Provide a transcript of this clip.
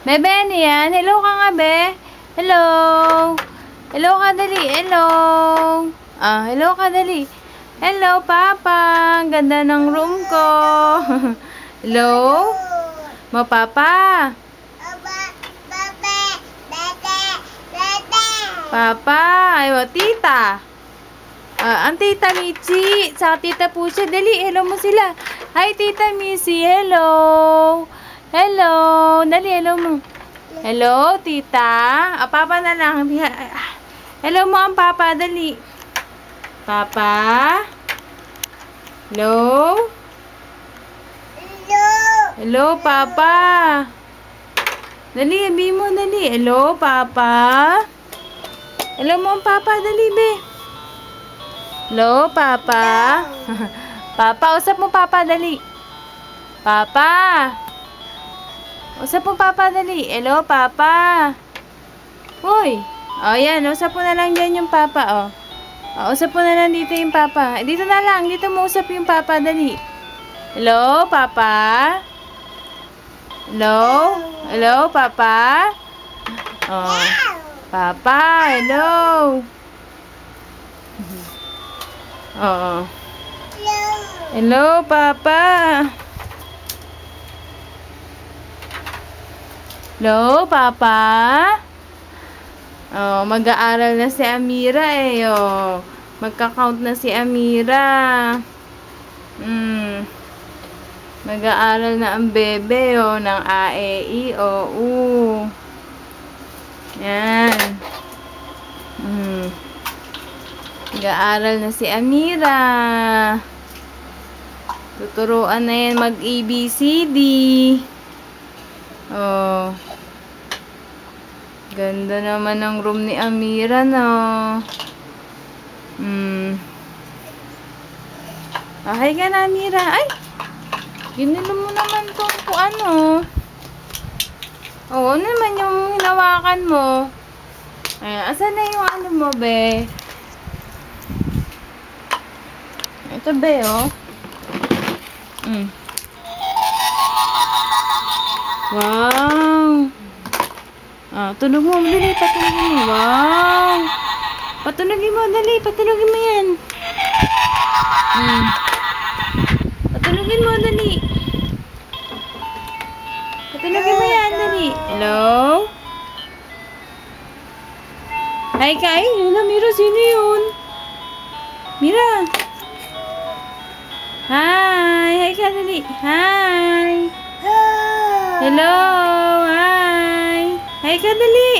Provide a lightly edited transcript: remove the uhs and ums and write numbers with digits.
Bebe, ano yan? Hello ka nga, be. Hello. Hello ka, dali. Hello. Hello ka, dali. Hello, Papa. Ang ganda ng room ko. Hello? Mo, Papa. Papa. Ayaw, tita. Ang tita Michi. Sa tita Pusha. Dali, hello mo sila. Hi, tita Missy. Hello. Hello. Dali, hello mo. Hello, tita. Papa na lang. Hello mo ang papa. Dali. Papa. Hello. Hello, papa. Dali, sabi mo. Dali. Hello, papa. Hello mo ang papa. Dali, be. Hello, papa. Papa, usap mo papa. Dali. Papa. Usap mo, Papa, dali. Hello, Papa. Hoy. Yan. Usap mo na lang dyan yung Papa, usap mo na lang dito yung Papa. Dito na lang. Dito mo usap yung Papa, dali. Hello, Papa. Hello? Hello, Papa? Papa, hello. Hello, Papa. Hello, Papa? Mag-aaral na si Amira Magka-count na si Amira. Mag-aaral na ang bebe, ng A, E, I, O, U. Yan. Mag-aaral na si Amira. Tuturuan na yan mag-ABCD. Ganda naman ng room ni Amira, no? Hi ka na, Amira. Ay! Ginilo mo naman itong ano. Ano naman yung hinawakan mo? Asan na yung ano mo, be? Ito, be, Wow! Tunog mo, dali, patulogin mo. Wow! Patulogin mo, dali, patulogin mo yan. Patulogin mo, dali. Patulogin mo yan, dali. Hello? Hi, Kai. Mira, sino yun? Mira. Hi. Hi ka, dali. Hi. Hello. Hi. Hi ka, dali.